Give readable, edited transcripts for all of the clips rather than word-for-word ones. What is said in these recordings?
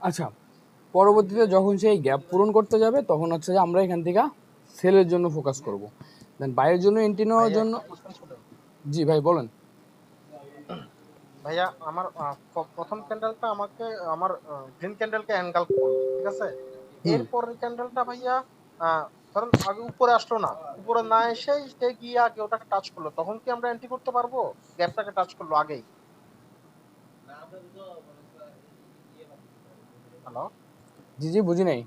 আচ্ছা, পরবর্তীতে যখন সেই গ্যাপ পূরণ করতে যাবে তখন হচ্ছে যে আমরা এখান থেকে সেলের জন্য ফোকাস করব। দেন বাইরের জন্য এন্ট্রি নেওয়ার ভাইয়া জন্য। একটা কোশ্চেন ছিল। জি ভাই বলেন। ভাইয়া আমার প্রথম ক্যান্ডেলটা আমাকে আমার গ্রিন ক্যান্ডেলকে এনগালফ করলো, ঠিক আছে। হুম। এরপরের ক্যান্ডেলটা ভাইয়া ধরেন আগে উপরে আসলো না, উপরে না এসেই সে গিয়ে আগে ওটাকে টাচ করলো, তখন কি আমরা এন্ট্রি করতে পারবো? গ্যাপটাকে টাচ করলো আগেই। হ্যালো। জি জি, বুঝি নাই।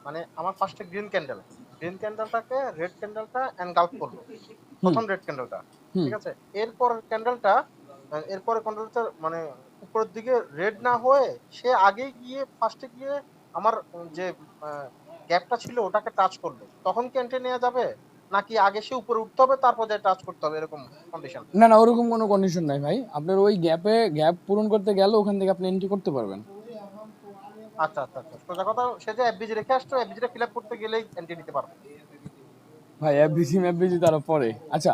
মানে আমার ফার্স্টে গ্রিন ক্যান্ডেলটাকে রেড ক্যান্ডেলটা এনগালফ করলো, হুম প্রথম রেড ক্যান্ডেলটা, হুম। ঠিক আছে। এরপরের ক্যান্ডেলটা মানে উপরের দিকে রেড না হয়ে সে আগে গিয়ে ফার্স্টে গিয়ে আমার যে গ্যাপটা ছিল ওটাকে টাচ করলো, তখন কি এন্ট্রি নেওয়া যাবে? নাকি আগে সে উপরে উঠতে হবে তারপর যায় টাচ করতে হবে, এরকম কন্ডিশন? না না, ওরকম কোনো কন্ডিশন নাই ভাই, আপনার ওই গ্যাপ পূরণ করতে গেলে ওখান থেকে আপনি এন্ট্রি করতে পারবেন। আচ্ছা আচ্ছা আচ্ছা, সোজা কথা, সে যে এফবিজি রেখে আসছো, এফবিজিটা ফিল আপ করতে গেলেই এন্ট্রি নিতে পারবে। ভাই এফবিসি তারা পরে, আচ্ছা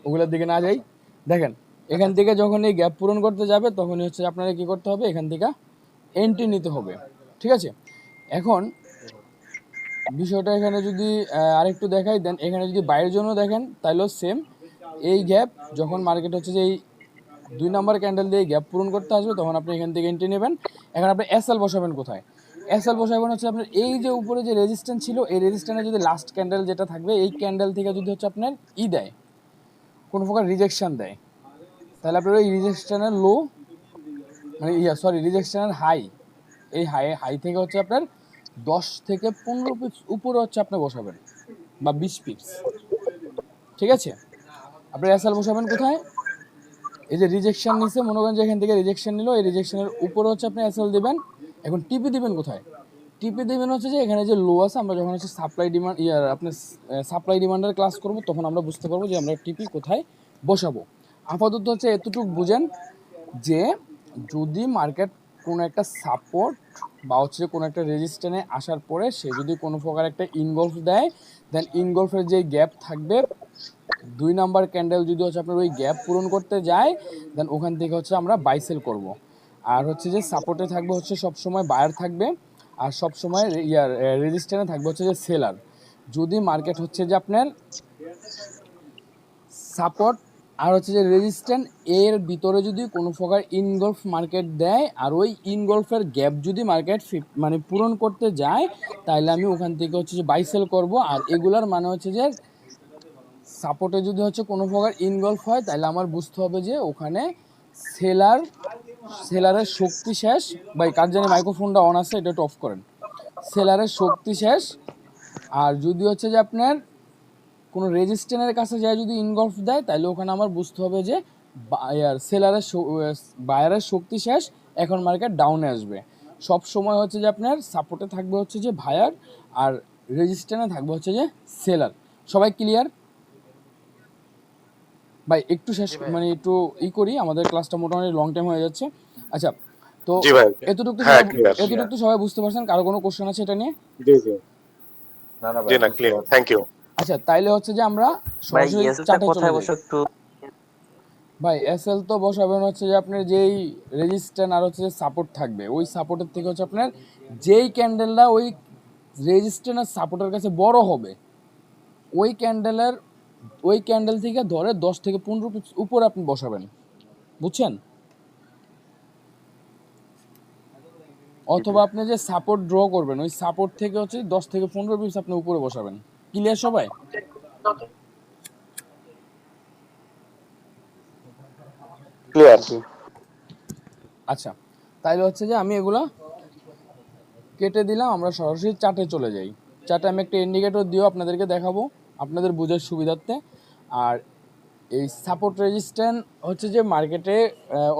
ওগুলোর দিকে না যাই। আচ্ছা দেখেন, আচ্ছা এখান আচ্ছা। থেকে যখন এই গ্যাপ পূরণ করতে যাবে তখনই হচ্ছে আপনারা কি করতে হবে, এখান থেকে এন্ট্রি নিতে হবে। ঠিক আছে, এখন বিষয়টা এখানে যদি আরেকটু দেখাই, দেন এখানে যদি বাইরের জন্য দেখেন তাহলেও সেম। এই গ্যাপ যখন মার্কেট হচ্ছে যে এই 2 নাম্বার ক্যান্ডেল দিয়ে গ্যাপ পূরণ করতে আসবে তখন আপনি এখান থেকে এন্ট্রি নেবেন। এখন আপনি এসএল বসাবেন কোথায়? এসএল বসাবেন হচ্ছে আপনার এই যে উপরে যে রেজিস্ট্যান্স ছিল, এই রেজিস্ট্যান্সে যদি লাস্ট ক্যান্ডেল যেটা থাকবে এই ক্যান্ডেল থেকে যদি হচ্ছে আপনার দেয়, কোনো প্রকার রিজেকশন দেয়, তাহলে আপনার ওই রিজেকশনের লো, মানে রিজেকশনের হাই, এই হাই থেকে হচ্ছে আপনার 10 থেকে 15 পিপস উপরে হচ্ছে আপনি বসাবেন, বা 20 পিপস। ঠিক আছে, আপনি এসএল বসাবেন কোথায়? এই যে রিজেকশন নিছে, মনে করেন যে এখান থেকে রিজেকশন নিল, এই রিজেকশনের উপরে হচ্ছে আপনি এসএল দিবেন। এখন টিপি দিবেন কোথায়? টিপি দিবেন হচ্ছে যে এখানে যে লো আছে, আমরা যখন হচ্ছে সাপ্লাই ডিমান্ড আপনার সাপ্লাই ডিমান্ডের ক্লাস করব তখন আমরা বুঝতে পারবো যে আমরা টিপি কোথায় বসাবো। আপাতত হচ্ছে এতটুকু বুঝেন যে যদি মার্কেট কোনো একটা সাপোর্ট বা হচ্ছে কোনো একটা রেজিস্ট্যান্সে আসার পরে সে যদি কোনো প্রকার একটা ইনগলফ দেয়, দেন ইনগলফের যে গ্যাপ থাকবে 2 নাম্বার ক্যান্ডেল যদি হচ্ছে আপনার ওই গ্যাপ পূরণ করতে যায়, দেন ওখান থেকে হচ্ছে আমরা বাই সেল করব। আর হচ্ছে যে সাপোর্টে থাকবে হচ্ছে সবসময় বায়ার থাকবে, আর সবসময় রেজিস্ট্যান্সে থাকবে হচ্ছে যে সেলার। যদি মার্কেট হচ্ছে যে আপনার সাপোর্ট আর হচ্ছে যে রেজিস্ট্যান্স এর ভিতরে যদি কোনো প্রকার ইনগলফ মার্কেট দেয়, আর ওই ইনগলফের গ্যাপ যদি মার্কেট মানে পূরণ করতে যায়, তাহলে আমি ওখান থেকে হচ্ছে যে বাই সেল করবো। আর এগুলার মানে হচ্ছে যে সাপোর্টে যদি হচ্ছে কোনো প্রকার ইনগলফ হয় তাহলে আমার বুঝতে হবে যে ওখানে সেলার সেলারের শক্তি শেষ। ভাই কার জানি মাইক্রোফোনটা অন আছে, এটা একটু অফ করেন। সেলারের শক্তি শেষ। আর যদি হচ্ছে যে আপনার কোনো রেজিস্ট্যান্সের কাছে যায় যদি ইনগলফ দেয়, তাহলে ওখানে আমার বুঝতে হবে যে বায়ারের শক্তি শেষ, এখন মার্কেট ডাউনে আসবে। সব সময় হচ্ছে যে আপনার সাপোর্টে থাকবে হচ্ছে যে বায়ার, আর রেজিস্ট্যান্সে থাকবে হচ্ছে যে সেলার। সবাই ক্লিয়ার? ভাই একটু শেষ জি ভাইয়া। মানে একটু করি, আমাদের ক্লাসটা মোটামুটি লং টাইম হয়ে যাচ্ছে। আচ্ছা, তো জি ভাই। এতটুকু তো হ্যাঁ, সবাই ক্লিয়ার। এতটুকু তো সবাই বুঝতে পারছেন? কারো কোনো কোশ্চেন আছে এটা নিয়ে? জি, জি। না না জি ভাই, না, বুঝতে ক্লিয়ার। পারছি। Thank you. আচ্ছা, তাইলে হচ্ছে যে আমরা ভাই সরাসরি এসএলটা চার্টে চলে কোথায় যাই। বসে একটু। ভাই এসএল তো বসাবেন হচ্ছে যে আপনার যেই রেজিস্ট্যান্স আর হচ্ছে যে সাপোর্ট থাকবে, ওই সাপোর্টের থেকে হচ্ছে আপনার যেই ক্যান্ডেলটা ওই রেজিস্ট্যান্স আর সাপোর্টের কাছে বড় হবে, ওই ক্যান্ডেলের ওই ক্যান্ডেল থেকে ধরে 10 থেকে 15 পিপস উপরে আপনি বসাবেন। বুঝছেন? অথবা আপনি যে সাপোর্ট ড্র করবেন ওই সাপোর্ট থেকে হচ্ছে 10 থেকে 15 পিপস আপনি উপরে বসাবেন। ক্লিয়ার সবাই? ক্লিয়ার। জি আচ্ছা, তাইলে হচ্ছে যে আমি এগুলা কেটে দিলাম, আমরা সরাসরি চার্টে চলে যাই। চার্টে আমি একটা ইন্ডিকেটর দিয়েও আপনাদেরকে দেখাবো আপনাদের বোঝার সুবিধার্থে। আর এই সাপোর্ট রেজিস্ট্যান্স হচ্ছে যে মার্কেটে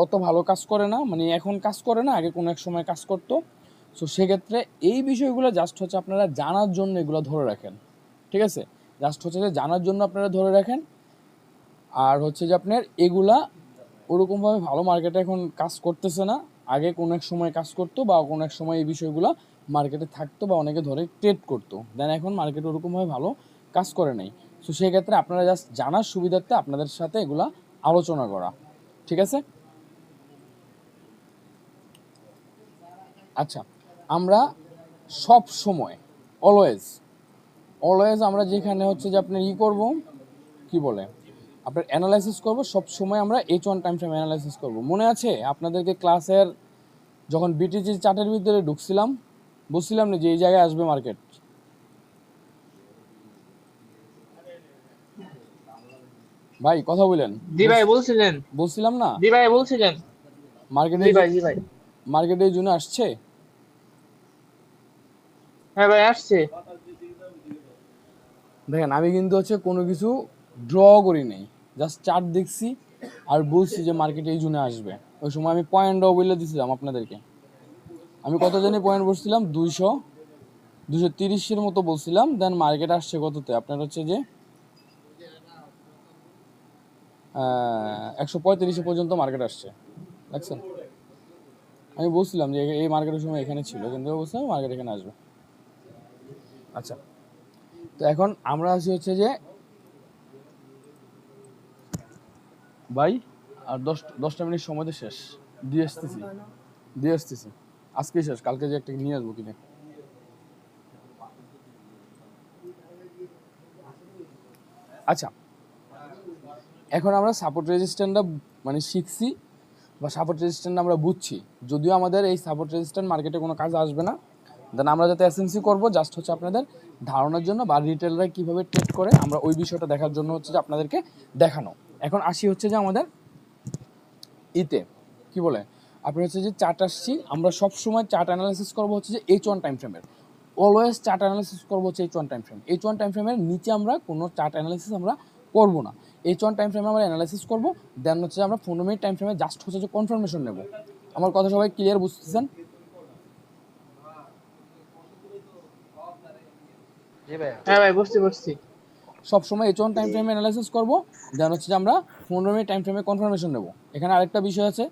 অত ভালো কাজ করে না, মানে এখন কাজ করে না, আগে কোনো এক সময় কাজ করতো। সো সেক্ষেত্রে এই বিষয়গুলো জাস্ট হচ্ছে আপনারা জানার জন্য এগুলো ধরে রাখেন। ঠিক আছে, জাস্ট হচ্ছে যে জানার জন্য আপনারা ধরে রাখেন। আর হচ্ছে যে আপনার এগুলা ওরকমভাবে ভালো মার্কেটে এখন কাজ করতেছে না, আগে কোনো এক সময় কাজ করতো বা কোনো এক সময় এই বিষয়গুলো মার্কেটে থাকতো বা অনেকে ধরে ট্রেড করতো, দেন এখন মার্কেটে ওরকমভাবে ভালো কাজ করে নাই। সো সেক্ষেত্রে আপনারা জাস্ট জানার সুবিধার্থে আপনাদের সাথে এগুলা আলোচনা করা। ঠিক আছে? আচ্ছা, আমরা সব সময় অলওয়েজ অলওয়েজ আমরা যেখানে হচ্ছে যে আপনার করব কি বলে আপনার অ্যানালাইসিস করব, সব সময় আমরা H1 টাইম ফ্রেম অ্যানালাইসিস করব। মনে আছে আপনাদেরকে ক্লাসের যখন বিটিজি চার্টের ভিতরে ঢুকছিলাম বুঝছিলাম না যে এই জায়গায় আসবে মার্কেট? ভাই কথা বলেন। জি ভাই বলছিলেন। বলছিলাম না জি ভাই বলছিলেন। মার্কেটে জি ভাই মার্কেটে এই জন্য আসছে। হ্যাঁ ভাই আসছে। দেখেন আমি কিন্তু হচ্ছে কোনো কিছু ড্র করি নাই, জাস্ট চার্ট দেখছি আর বলছি যে মার্কেটে এই জন্য আসবে। ওই সময় আমি পয়েন্টও বলে দিয়েছিলাম আপনাদেরকে। আমি কত জানি পয়েন্ট বলছিলাম 230-এর মতো বলছিলাম। দেন মার্কেট আসছে কততে আপনার হচ্ছে যে 135 পর্যন্ত মার্কেট আসছে, দেখছেন? আমি বলছিলাম যে এই মার্কেটের সময় এখানে ছিল, কিন্তু বলছিলাম মার্কেট এখানে আসবে। আচ্ছা, তো এখন আমরা আছি হচ্ছে যে ভাই আর 10টা মিনিট সময় তো শেষ, দিয়ে আসতেছি আজকেই শেষ, কালকে যে একটা নিয়ে আসবো কিনে। আচ্ছা, এখন আমরা সাপোর্ট রেজিস্ট্যান্টটা মানে শিখছি বা সাপোর্ট রেজিস্ট্যান্ট আমরা বুঝছি, যদিও আমাদের এই সাপোর্ট রেজিস্ট্যান্ট মার্কেটে কোনো কাজে আসবে না। দেন আমরা যাতে এসএমসি করবো জাস্ট হচ্ছে আপনাদের ধারণার জন্য, বা রিটেলরা কীভাবে ট্রেড করে আমরা ওই বিষয়টা দেখার জন্য হচ্ছে যে আপনাদেরকে দেখানো। এখন আসি হচ্ছে যে আমাদের কি বলে আপনার হচ্ছে যে চার্ট আসছি, আমরা সব সময় চার্ট অ্যানালাইসিস করবো হচ্ছে যে H1 টাইম ফ্রেমের। অলওয়েজ চার্ট অ্যানালাইসিস করবো হচ্ছে H1 time frame. H1 time ফ্রেমের নিচে আমরা কোনো চার্ট অ্যানালাইসিস আমরা করবো না। H1 টাইম ফ্রেমে আমরা অ্যানালাইসিস করবো, দেন হচ্ছে আমরা 15 মিনিট টাইম ফ্রেমে জাস্ট হচ্ছে যে কনফার্মেশন নেব। আমার কথা সবাই ক্লিয়ার বুঝতেছেন? জি ভাই। হ্যাঁ ভাই বুঝছি। সবসময় H1 টাইম ফ্রেমে অ্যানালাইসিস করবো, দেন হচ্ছে যে আমরা 15 মিনিট টাইম ফ্রেমে কনফার্মেশন নেব। এখানে আরেকটা বিষয় আছে,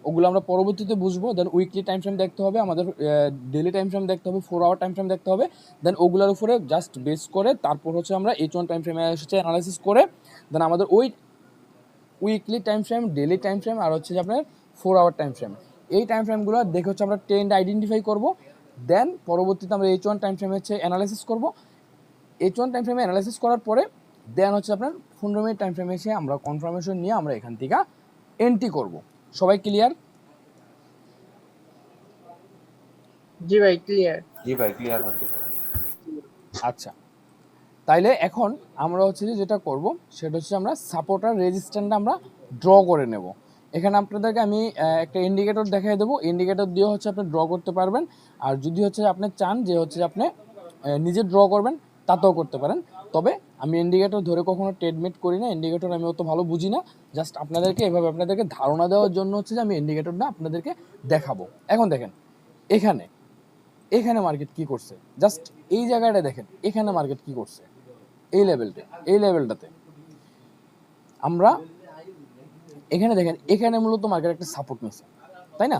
ওগুলো আমরা পরবর্তীতে বুঝবো। দেন উইকলি টাইম ফ্রেম দেখতে হবে, আমাদের ডেলি টাইম ফ্রেম দেখতে হবে, 4 আওয়ার টাইম ফ্রেম দেখতে হবে। দেন ওগুলোর উপরে জাস্ট বেস করে তারপর হচ্ছে আমরা H1 টাইম ফ্রেমে হচ্ছে অ্যানালাইসিস করে দেন আমাদের ওই weekly time frame, daily time frame আর হচ্ছে যে আপনার 4 আওয়ার টাইম ফ্রেম, এই টাইম ফ্রেমগুলো দেখে হচ্ছে আমরা ট্রেন্ড আইডেন্টিফাই করবো। দেন পরবর্তীতে আমরা H1 টাইম ফ্রেমে হচ্ছে অ্যানালাইসিস করবো। H1 টাইম ফ্রেমে অ্যানালাইসিস করার পরে দেন হচ্ছে আপনার 15 মিনিট টাইম ফ্রেমে এসে আমরা কনফার্মেশন নিয়ে আমরা এখান থেকে এন্ট্রি করব। সবাই ক্লিয়ার? জি ভাই ক্লিয়ার। আচ্ছা, তাইলে এখন আমরা হচ্ছে যে যেটা করব সেটা হচ্ছে আমরা সাপোর্টার রেজিস্ট্যান্ট আমরা ড্র করে নেব। এখানে আপনাদেরকে আমি একটা ইন্ডিকেটর দেখাই দেবো, ইন্ডিকেটর দিয়ে হচ্ছে আপনি ড্র করতে পারবেন। আর যদি হচ্ছে আপনি চান যে হচ্ছে আপনি নিজে ড্র করবেন তাতেও করতে পারেন। তবে আমি ইন্ডিকেটর ধরে কখনো ট্রেডমেট করি না, ইন্ডিকেটর আমি অত ভালো বুঝি না। জাস্ট আপনাদেরকে এভাবে আপনাদেরকে ধারণা দেওয়ার জন্য হচ্ছে যে আমি ইন্ডিকেটরটা আপনাদেরকে দেখাবো। এখন দেখেন এখানে মার্কেট কি করছে, জাস্ট এই জায়গাটা দেখেন, এখানে মার্কেট কি করছে, এই লেভেলটাতে আমরা এখানে দেখেন, এখানে মূলত মার্কেট একটা সাপোর্ট নিচ্ছে, তাই না?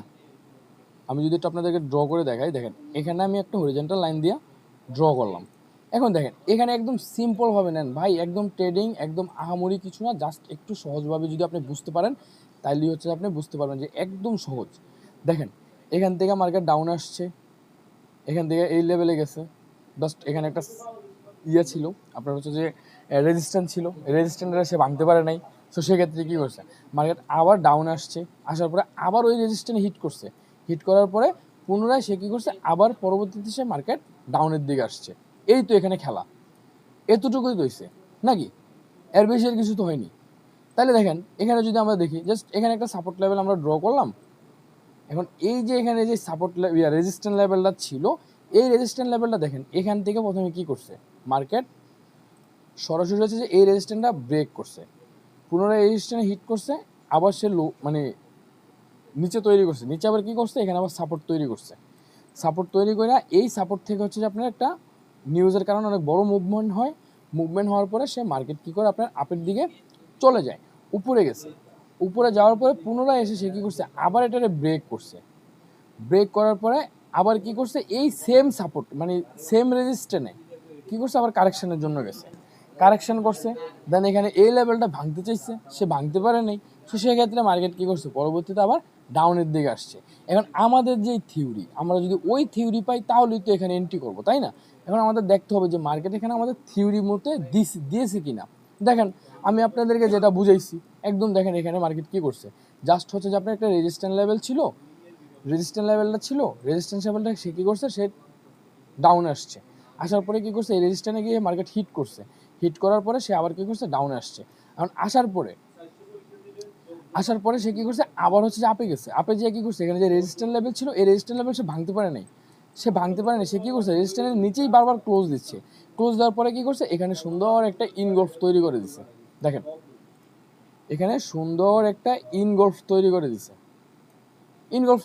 আমি যদি একটু আপনাদেরকে ড্র করে দেখাই, দেখেন এখানে আমি একটা হরিজন্টাল লাইন দিয়ে ড্র করলাম। এখন দেখেন এখানে একদম সিম্পলভাবে নেন ভাই, একদম ট্রেডিং একদম আহামরি কিছু না, জাস্ট একটু সহজভাবে যদি আপনি বুঝতে পারেন তাইলে হচ্ছে আপনি বুঝতে পারবেন যে একদম সহজ। দেখেন এখান থেকে মার্কেট ডাউন আসছে, এখান থেকে এই লেভেলে গেছে, জাস্ট এখানে একটা ছিল আপনার হচ্ছে যে রেজিস্ট্যান্স ছিল, রেজিস্ট্যান্সটা সে ভাঙতে পারে নাই। তো সেক্ষেত্রে কী করছে মার্কেট আবার ডাউন আসছে, আসার পরে আবার ওই রেজিস্ট্যান্স হিট করার পরে পুনরায় সে কী করছে আবার পরবর্তীতে সে মার্কেট ডাউনের দিকে আসছে। এই তো এখানে খেলা, এতটুকুই কইছে নাকি, এর বেশি আর কিছু তো হয়নি। তাহলে দেখেন এখানে যদি আমরা দেখি, জাস্ট এখানে একটা সাপোর্ট লেভেল আমরা ড্র করলাম। এখন এই যে এখানে যে সাপোর্ট রেজিস্ট্যান্স লেভেলটা ছিল, এই রেজিস্ট্যান্স লেভেলটা দেখেন এখান থেকে প্রথমে কি করছে মার্কেট সরাসরি হচ্ছে যে এই রেজিস্ট্যান্সটা ব্রেক করছে, পুনরায় এই রেজিস্ট্যান্স হিট করছে, আবার সে মানে নিচে তৈরি করছে, নিচে আবার কি করছে এখানে আবার সাপোর্ট তৈরি করছে। সাপোর্ট তৈরি করে এই সাপোর্ট থেকে হচ্ছে যে আপনার একটা নিউজের কারণে অনেক বড় মুভমেন্ট হওয়ার পরে সে মার্কেট কী করে আপনার আপের দিকে চলে যায়, উপরে গেছে। উপরে যাওয়ার পরে পুনরায় এসে সে কী করছে আবার এটারে ব্রেক করার পরে আবার কি করছে এই সেম সাপোর্ট মানে সেম রেজিস্ট্যান্সে কী করছে আবার কারেকশনের জন্য গেছে, কারেকশন করছে। দেন এখানে এই লেভেলটা ভাঙতে চাইছে, সে ভাঙতে পারে নাই। তো সেক্ষেত্রে মার্কেট কী করছে পরবর্তীতে আবার ডাউনের দিকে আসছে। এখন আমাদের যে থিওরি, আমরা যদি ওই থিওরি পাই তাহলেই তো এখানে এন্ট্রি করবো, তাই না? এখন আমাদের দেখতে হবে যে মার্কেট এখানে আমাদের থিওরি মতে দিয়েছে কিনা। দেখেন আমি আপনাদেরকে যেটা বুঝাইছি একদম, দেখেন এখানে মার্কেট কি করছে, জাস্ট হচ্ছে যে আপনার একটা রেজিস্ট্যান্স লেভেল ছিল, রেজিস্ট্যান্স লেভেলটা সে কী করছে, সে ডাউনে আসছে, আসার পরে কী করছে, এই রেজিস্ট্যান্সে গিয়ে মার্কেট হিট করার পরে সে আবার কী করছে, ডাউনে আসছে। এখন আসার পরে সে কী করছে, আবার হচ্ছে যে আপে যেয়ে কী করছে, এখানে যে রেজিস্ট্যান্স লেভেল ছিল এই রেজিস্ট্যান্স লেভেল সে ভাঙতে পারে নাই, সে কী করছে, রেজিস্ট্যান্সের নিচেই বারবার ক্লোজ দেওয়ার পরে কী করছে, এখানে সুন্দর একটা ইনগলফ তৈরি করে দিছে। দেখেন এখানে সুন্দর একটা ইনগলফ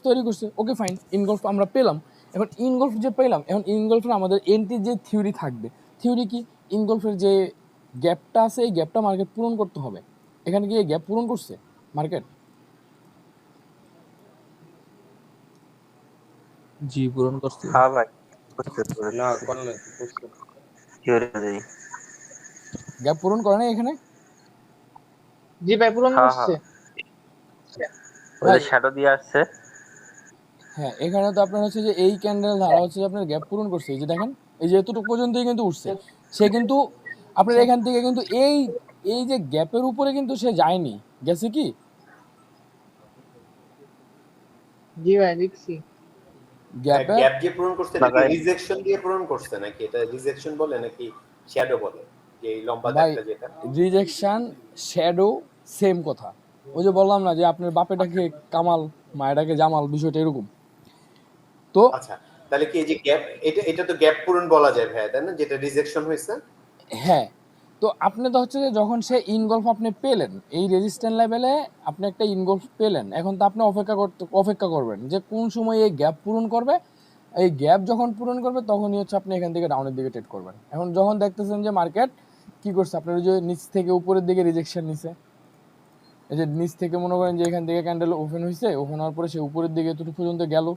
তৈরি করছে, ওকে ফাইন, ইনগলফ আমরা পেলাম। এখন ইনগলফ যে পেলাম, এখন ইনগলফের আমাদের এন্ট্রির যে থিওরি থাকবে, থিওরি কি, ইনগলফের যে গ্যাপটা আছে এই গ্যাপটা মার্কেট পূরণ করতে হবে। এখানে কি এই গ্যাপ পূরণ করছে মার্কেট? জি পূরণ করছে। হ্যাঁ ভাই, না করে নাই তো, কি হয়ে যায়? গ্যাপ পূরণ করে না এখানে? জি ভাই পূরণ হ্যাঁ করছে। ওই যে শ্যাডো দিয়ে আসছে। হ্যাঁ, এখানে তো আপনার হচ্ছে যে এই ক্যান্ডেল ধারা হচ্ছে যে আপনার গ্যাপ পূরণ করছে। এই যে দেখেন, এই যে এতটুকু পর্যন্তই কিন্তু উঠছে, সে কিন্তু আপনার এখান থেকে কিন্তু এই যে গ্যাপের উপরে কিন্তু সে যায়নি, গেছে কি জি ভাই দেখছি। গ্যাপে গ্যাপ দিয়ে পূরণ করছে না নাকি ভাই। রিজেকশন দিয়ে পূরণ করছে, নাকি এটা রিজেকশন বলে নাকি শ্যাডো বলে, যে এই লম্বা ভাই দাগটা যেটা? রিজেকশন শ্যাডো সেম কথা। ওই যে বললাম না যে আপনার বাপেটাকে কামাল মায়েরাকে জামাল, বিষয়টা এরকম। তো আচ্ছা, তাহলে কি এই যে গ্যাপ, এটা তো গ্যাপ পূরণ বলা যায় ভাই, তাই না, যেটা রিজেকশন হয়েছে? হ্যাঁ, তো আপনি তো হচ্ছে যে যখন সে ইনগলফ আপনি পেলেন এই রেজিস্ট্যান্স লেভেলে, আপনি একটা ইনগলফ পেলেন, এখন তো আপনি অপেক্ষা করবেন যে কোন সময় এই গ্যাপ পূরণ করবে। এই গ্যাপ যখন পূরণ করবে তখনই হচ্ছে আপনি এখান থেকে ডাউনের দিকে ট্রেড করবেন। এখন যখন দেখতেছেন যে মার্কেট কি করছে, আপনার ওই যে নিচ থেকে উপরের দিকে রিজেকশন নিছে, এই যে নিচ থেকে মনে করেন যে এখান থেকে ক্যান্ডেল ওপেন হয়েছে, ওপেন হওয়ার পরে সে উপরের দিকে এতটুকু পর্যন্ত গেল,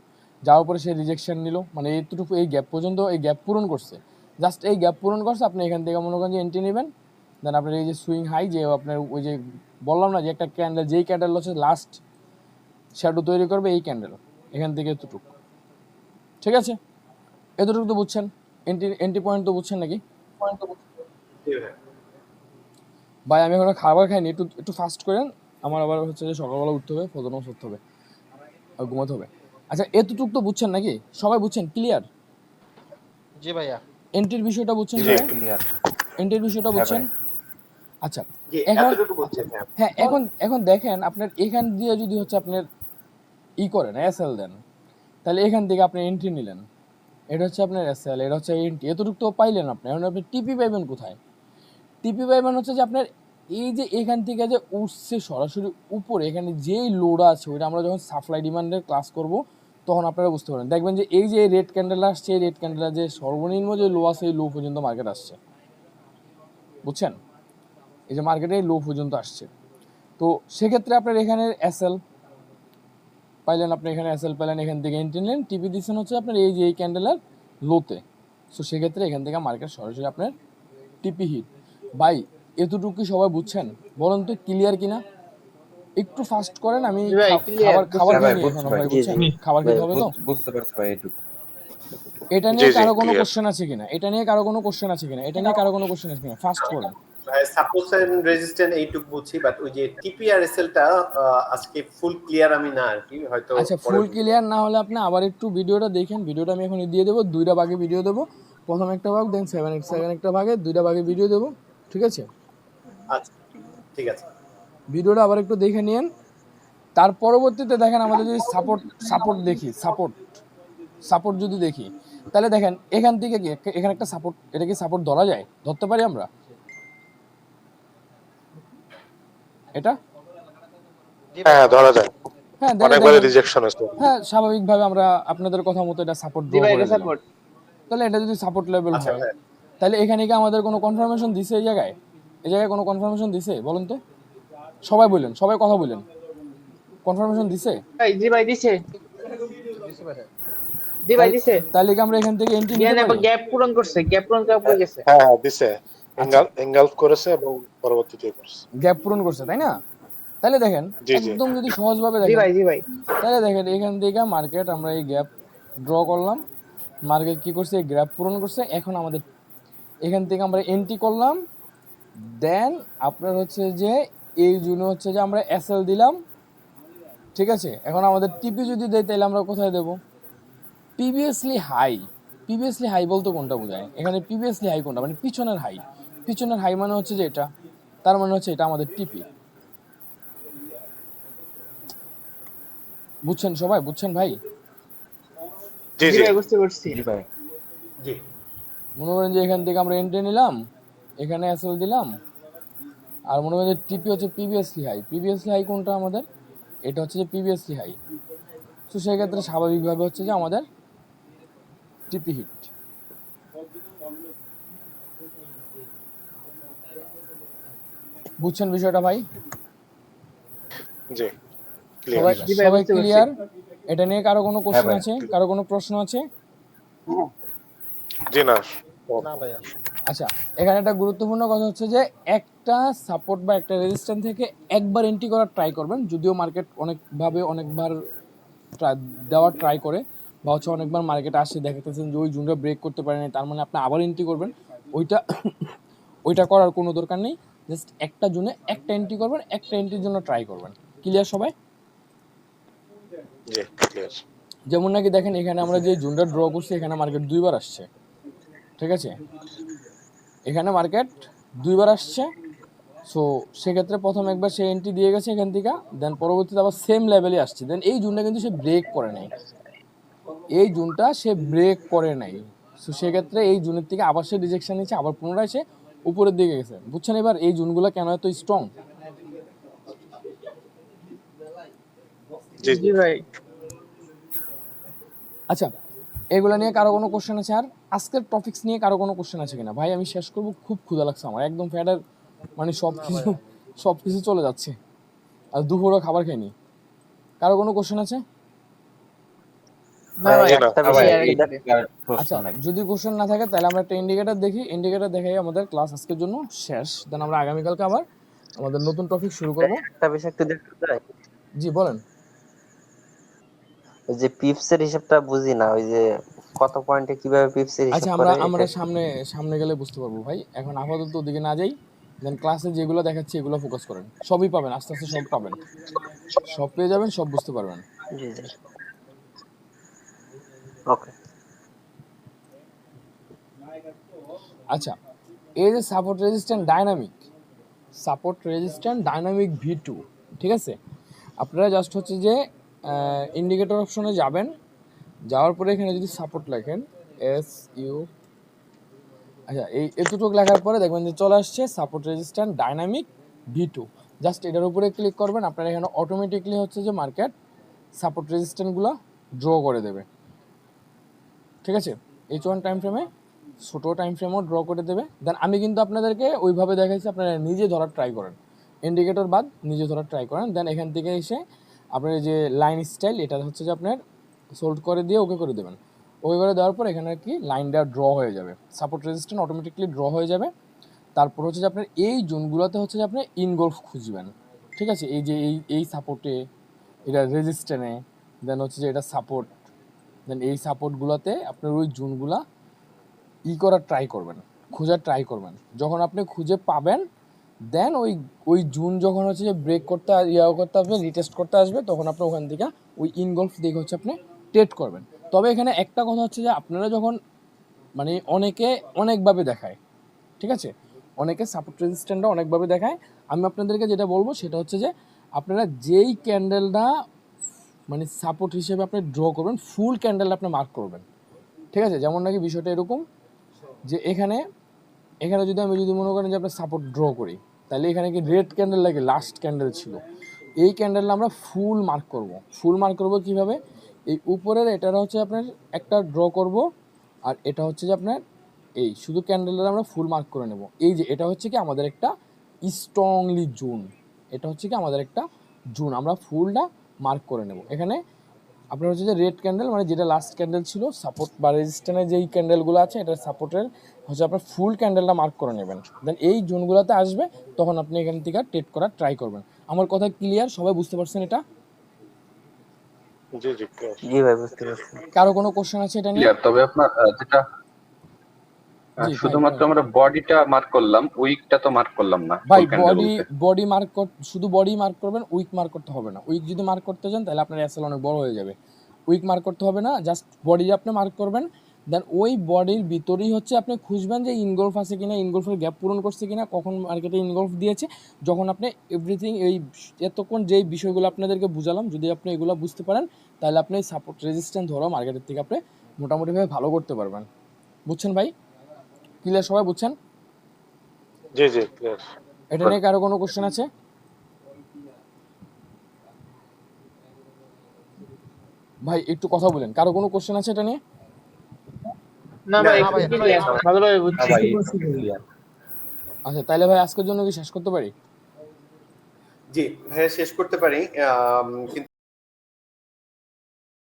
যাওয়ার পরে সে রিজেকশন নিল, মানে এইটুকু এই গ্যাপ পর্যন্ত এই গ্যাপ পূরণ করছে, জাস্ট এই গ্যাপ পূরণ করছে। আপনি এখান থেকে মনে করেন যে এন্ট্রি নেবেন, দেন আপনার এই যে সুইং হাই, যে আপনার ওই যে বললাম না যে একটা ক্যান্ডেল, যেই ক্যান্ডেল হচ্ছে লাস্ট শ্যাডো তৈরি করবে এই ক্যান্ডেল, এখান থেকে এতটুকু, ঠিক আছে? এতটুকু তো বুঝছেন, এন্ট্রি পয়েন্ট তো বুঝছেন নাকি? জি ভাই। ভাই আমি এখন খাবার খাইনি, একটু ফাস্ট করেন, আমার আবার হচ্ছে যে সকালবেলা উঠতে হবে, ফজর নামাজ পড়তে হবে আর ঘুমাতে হবে। আচ্ছা এতটুকু তো বুঝছেন নাকি, সবাই বুঝছেন, ক্লিয়ার? জি ভাইয়া। এন্ট্রির বিষয়টা বুঝছেন জি সবাই? ক্লিয়ার। এন্ট্রির বিষয়টা বুঝছেন? আচ্ছা জি, এখন এতটুকু বুঝছেন? হ্যাঁ। হ্যাঁ, এখন দেখেন আপনার এখান দিয়ে যদি হচ্ছে আপনার করেন এসএল দেন, তাহলে এখান থেকে আপনি এন্ট্রি নিলেন, এটা হচ্ছে আপনার এসএল, এটা হচ্ছে এন্ট্রি, এতটুকু তো পাইলেন আপনি। এখন আপনি টিপি পাইবেন কোথায়? টিপি পাইবেন হচ্ছে যে আপনার এই যে এখান থেকে যে উঠছে সরাসরি উপরে, এখানে যেই লোডা আছে ওইটা আমরা যখন সাপ্লাই ডিমান্ডের ক্লাস করব তখন আপনারা বুঝতে পারেন, দেখবেন যে এই যে রেড ক্যান্ডেল আসছে, এই রেড ক্যান্ডেলের যে সর্বনিম্ন যে লো আছে এই লো পর্যন্ত মার্কেট আসছে, বুঝছেন? এই যে মার্কেটে লো পর্যন্ত আসছে। তো সেক্ষেত্রে আপনার এখানে এসএল পাইলেন, আপনি এখানে এসএল পেলেন, এখান থেকে এন্ট্রি নিলেন, টিপি দিচ্ছেন হচ্ছে আপনার এই যে এই ক্যান্ডেলের লোতে। সো সেক্ষেত্রে এখান থেকে মার্কেট সরাসরি আপনার টিপি হিট। ভাই এতটুকু কি সবাই বুঝছেন? বলেন তো ক্লিয়ার কিনা? একটু ফাস্ট করেন, আমি জি ভাই, clear, খাবার বুঝতে খাইনি পারছি এখনো ভাই, ভাই, জি, বুঝছেন? জি। খাবার খেতে হবে তো। বুঝতে পারছি ভাই এটুকু। এটা জি নিয়ে জি কারো কোনো ক্লিয়ার। কোশ্চেন আছে কিনা? এটা নিয়ে কারো কোনো কোশ্চেন আছে কিনা? এটা নিয়ে কারো কোনো কোশ্চেন আছে কিনা? ফাস্ট করেন। সাপোর্ট এন্ড রেজিস্ট্যান্স এইটুকু বুঝছি, বাট ওই যে টিপি আর এসএল টা আজকে ফুল ক্লিয়ার আমি না আর কি, হয়তো আচ্ছা পরে ফুল বুঝবো। ক্লিয়ার না হলে আপনি আবার একটু ভিডিওটা দেখেন, ভিডিওটা আমি এখন দিয়ে দেবো, দুইটা ভাগে ভিডিও দেবো, প্রথম একটা ভাগ, দেন সেভেন একটা ভাগে, দুইটা ভাগে ভিডিও দেবো, ঠিক আছে? আচ্ছা, ঠিক আছে। ভিডিওটা আবার একটু দেখে নিন। তার পরবর্তীতে দেখেন আমাদের যদি সাপোর্ট দেখি, সাপোর্ট যদি দেখি, তাহলে দেখেন এখান থেকে কি এখানে একটা সাপোর্ট, এটা কি সাপোর্ট ধরা যায়? ধরতে পারি আমরা এটা? হ্যাঁ ধরা যায়, হ্যাঁ অনেকবারই দেখেন, রিজেকশন হয়েছে। হ্যাঁ স্বাভাবিকভাবে আমরা আপনাদের কথা মতো এটা সাপোর্ট জি ড্র ভাই করে এটা দিলাম। সাপোর্ট। তাহলে এটা যদি সাপোর্ট লেভেল আচ্ছা হয়, ভাই, তাহলে এখানে কি আমাদের কোনো কনফার্মেশন দিছে? এই জায়গায় কোনো কনফার্মেশন দিছে বলেন তো? সবাই বলেন, সবাই কথা বলেন, কনফার্মেশন দিছে? ভাই জি ভাই দিছে। দিছি ভাইয়া। জি ভাই দিছে। তাহলে কি আমরা এখান থেকে এন্ট্রি নিতে জ্ঞান পারি? আবার গ্যাপ পূরণ করছে, গ্যাপ পূরণ করা পড়ে গেছে। হ্যাঁ দিছে, আচ্ছা এঙ্গালফ করেছে এবং পরবর্তীতে করছে। গ্যাপ পূরণ করছে, তাই না? তাহলে দেখেন জি জি একদম যদি সহজভাবে জি দেখেন, ভাই জি ভাই তাহলে দেখেন এখান থেকে মার্কেট আমরা এই গ্যাপ ড্র করলাম, মার্কেট কি করছে এই গ্যাপ পূরণ করছে, এখন আমাদের এখান থেকে আমরা এন্ট্রি করলাম, দেন আপনার হচ্ছে যে এই জন্য হচ্ছে যে আমরা এসএল দিলাম, ঠিক আছে। এখন আমাদের টিপি যদি দেয় তাহলে আমরা কোথায় দেব, প্রিভিয়াসলি হাই। প্রিভিয়াসলি হাই বলতে কোনটা বোঝায় এখানে, প্রিভিয়াসলি হাই কোনটা মানে পিছনের হাই, পিছনের হাই মানে হচ্ছে যে এটা, তার মানে হচ্ছে এটা আমাদের টিপি। বুঝছেন সবাই, বুঝছেন ভাই? জি জি জি ভাই বুঝতে পারছি জি ভাই। জি মনে করেন যে এখান থেকে আমরা এন্ট্রি নিলাম, এখানে এসএল দিলাম, আর মনে করেন যে টিপি হচ্ছে প্রিভিয়াসলি হাই। প্রিভিয়াসলি হাই কোনটা আমাদের, এটা হচ্ছে যে প্রিভিয়াসলি হাই। তো সেক্ষেত্রে স্বাভাবিকভাবে হচ্ছে যে আমাদের টিপি হিট। বুঝছেন বিষয়টা ভাই? জি সবাই ক্লিয়ার। জি ভাই সবাই বুঝতে পারছি ক্লিয়ার? এটা নিয়ে কারো কোনো কোশ্চেন ভাই। আছে, কারো কোনো প্রশ্ন আছে? জি না না ভাইয়া। আচ্ছা, এখানে একটা গুরুত্বপূর্ণ কথা হচ্ছে যে একটা সাপোর্ট বা একটা রেজিস্ট্যান্স থেকে একবার এন্ট্রি করার ট্রাই করবেন, যদিও মার্কেট অনেকবার দেওয়ার ট্রাই করে, বা হচ্ছে অনেকবার মার্কেট আসে দেখাতেছেন যে ওই জোনটা ব্রেক করতে পারেনি, তার মানে আপনি আবার এন্ট্রি করবেন। ওইটা ওইটা করার কোনো দরকার নেই, জাস্ট একটা জোনে একটা এন্ট্রি করবেন, একটা এন্ট্রির জন্য ট্রাই করবেন। ক্লিয়ার সবাই? জি ক্লিয়ার। যেমন নাকি দেখেন এখানে আমরা যে জোনটা ড্র করছি, এখানে মার্কেট দুইবার আসছে, ঠিক আছে। এখানে মার্কেট দুইবার আসছে, সো সেক্ষেত্রে প্রথম একবার সে এন্ট্রি দিয়ে গেছে এখান থেকে, দেন পরবর্তীতে আবার সেম লেভেলে আসছে, দেন এই জোনটা কিন্তু সে ব্রেক করে নাই, এই জোনটা সে ব্রেক করে নাই। সো সেক্ষেত্রে এই জোনের থেকে আবার সে রিজেকশন নিচ্ছে, আবার পুনরায় সে উপরের দিকে গেছে। বুঝছেন এবার এই জোনগুলো কেন এত স্ট্রং? জি জি জি ভাই আচ্ছা, এগুলো নিয়ে কারো কোনো কোশ্চেন আছে? আর আজকের টপিকস নিয়ে কারো কোনো কোশ্চেন আছে কিনা? ভাই আমি শেষ করবো, খুব ক্ষুধা লাগছে আমার, একদম ফ্যাটের মানে সব কিছু চলে যাচ্ছে, আর দুপুরও খাবার খাইনি। কারো কোনো কোশ্চেন আছে? না ভাই জি না একটা ভাই বিষয় আর কি একটু দে। প্রশ্ন আচ্ছা, নাই। যদি কোশ্চেন না থাকে তাহলে আমরা একটা ইন্ডিকেটর দেখি, ইন্ডিকেটর দেখাই আমাদের ক্লাস আজকের জন্য শেষ, দেন আমরা আগামীকালকে আবার আমাদের নতুন টপিক শুরু করব। একটা বিষয় একটু দেখতে চাই, জি বলেন। ওই যে পিপসের হিসাবটা বুঝি না, ওই যে কত পয়েন্টে কিভাবে পিপসের হিসাব আচ্ছা, আমরা করে এটা। আমরা সামনে সামনে গেলে বুঝতে পারবো ভাই, এখন আপাতত ওদিকে না যাই, দেন ক্লাসে যেগুলো দেখাচ্ছি এগুলো ফোকাস করেন, সবই পাবেন, আস্তে আস্তে সব পাবেন, সব পেয়ে যাবেন, সব বুঝতে পারবেন। জি জি ওকে। আচ্ছা, এই যে সাপোর্ট রেজিস্ট্যান্ট ডাইনামিক V2, ঠিক আছে। আপনারা জাস্ট হচ্ছে যে ইন্ডিকেটর অপশনে যাবেন, যাওয়ার পরে এখানে যদি সাপোর্ট লেখেন SU, আচ্ছা এই এতটুকু লেখার পরে দেখবেন যে চলে আসছে support resistant dynamic V2। Just এটার উপরে ক্লিক করবেন, আপনার এখানে অটোমেটিকলি হচ্ছে যে মার্কেট সাপোর্ট রেজিস্ট্যান্টগুলো ড্র করে দেবে, ঠিক আছে। H1 টাইম ফ্রেমে, ছোটো টাইম ফ্রেমও ড্র করে দেবে। দেন আমি কিন্তু আপনাদেরকে ওইভাবে দেখাইছি, আপনারা নিজে ধরার ট্রাই করেন, ইন্ডিকেটর বাদ নিজে ধরার ট্রাই করেন। দেন এখান থেকে এসে আপনার যে লাইন স্টাইল, এটা হচ্ছে যে আপনার সোল্ড করে দিয়ে ওকে করে দেবেন। ওকে করে দেওয়ার পর এখানে কি লাইনটা ড্র হয়ে যাবে, সাপোর্ট রেজিস্ট্যান্ট অটোমেটিকলি ড্র হয়ে যাবে। তারপর হচ্ছে যে আপনার এই জোনগুলোতে হচ্ছে যে আপনি ইনগলফ খুঁজবেন, ঠিক আছে। এই যে এই সাপোর্টে, এটা রেজিস্ট্যান্টে, দেন হচ্ছে যে এটা সাপোর্ট, দেন এই সাপোর্টগুলোতে আপনার ওই জোনগুলা করার ট্রাই করবেন, খোঁজার ট্রাই করবেন। যখন আপনি খুঁজে পাবেন, দেন ওই জোন যখন হচ্ছে যে ব্রেক করতে করতে আসবে, রিটেস্ট করতে আসবে, তখন আপনি ওখান থেকে ওই ইনগলফ দেখে হচ্ছে আপনি ট্রেড করবেন। তবে এখানে একটা কথা হচ্ছে যে আপনারা যখন মানে অনেকে অনেকভাবে দেখায়, ঠিক আছে, অনেকে সাপোর্ট রেজিস্ট্যান্টটা অনেকভাবে দেখায়। আমি আপনাদেরকে যেটা বলবো সেটা হচ্ছে যে আপনারা যেই ক্যান্ডেলটা মানে সাপোর্ট হিসেবে আপনি ড্র করবেন, ফুল ক্যান্ডেল আপনি মার্ক করবেন, ঠিক আছে। যেমন নাকি বিষয়টা এরকম যে এখানে এখানে যদি আমি মনে করেন যে আপনার সাপোর্ট ড্র করি, তাহলে এখানে কি রেড ক্যান্ডেল লাগে, লাস্ট ক্যান্ডেল ছিল, এই ক্যান্ডেলটা আমরা ফুল মার্ক করব। ফুল মার্ক করব কিভাবে, এই উপরের এটার হচ্ছে আপনার একটা ড্র করব, আর এটা হচ্ছে যে আপনার এই শুধু ক্যান্ডেলটা আমরা ফুল মার্ক করে নেব। এই যে এটা হচ্ছে কি আমাদের একটা স্ট্রংলি জোন, এটা হচ্ছে কি আমাদের একটা জোন, আমরা ফুলটা মার্ক করে নেব। এখানে আপনার হচ্ছে যে রেড ক্যান্ডেল মানে যেটা লাস্ট ক্যান্ডেল ছিল, সাপোর্ট বা রেজিস্ট্যান্সের যেই ক্যান্ডেলগুলো আছে এটার সাপোর্টের হচ্ছে আপনার ফুল ক্যান্ডেলটা মার্ক করে নেবেন। দেন এই জোনগুলোতে আসবে, তখন আপনি এখান থেকে ট্রেড করার ট্রাই করবেন। আমার কথা ক্লিয়ার? সবাই বুঝতে পারছেন এটা? জি জি clear। জি ভাই বুঝতে পারছি। কারো কোনো কোশ্চেন আছে এটা নিয়ে? ক্লিয়ার। তবে আপনার যেটা জি ভাই শুধুমাত্র বলেন। আমরা বডিটা মার্ক করলাম, উইকটা তো মার্ক করলাম না ভাই ফুল হ্যান্ডেল বলতে। বডি মার্ক শুধু বডি মার্ক করবেন, উইক মার্ক করতে হবে না। উইক যদি মার্ক করতে যান তাহলে আপনার এসএল অনেক বড় হয়ে যাবে। উইক মার্ক করতে হবে না, জাস্ট বডি আপনি মার্ক করবেন। দেন ওই বডির ভিতরেই হচ্ছে আপনি খুঁজবেন যে ইনগলফ আছে কিনা, ইনগলফের গ্যাপ পূরণ করছে কিনা, কখন মার্কেটে ইনগলফ দিয়েছে। যখন আপনি এভরিথিং এই এতক্ষণ যেই বিষয়গুলো আপনাদেরকে বুঝালাম, যদি আপনি এগুলো বুঝতে পারেন তাহলে আপনি সাপোর্ট রেজিস্ট্যান্স ধরো মার্কেটের থেকে আপনি মোটামুটিভাবে ভালো করতে পারবেন। বুঝছেন ভাই? ক্লিয়ার? সবাই বুঝছেন? জি জি ক্লিয়ার। এটা নিয়ে কারো কোনো কোশ্চেন আছে? ভাই একটু কথা বলেন, কারো কোনো কোশ্চেন আছে এটা নিয়ে? না ভাই না ভাই, ক্লিয়ার, ভালোভাবে বুঝছি। আচ্ছা তাহলে ভাই আজকের জন্য কি শেষ করতে পারি? জি ভাইয়া শেষ করতে পারি, কিন্তু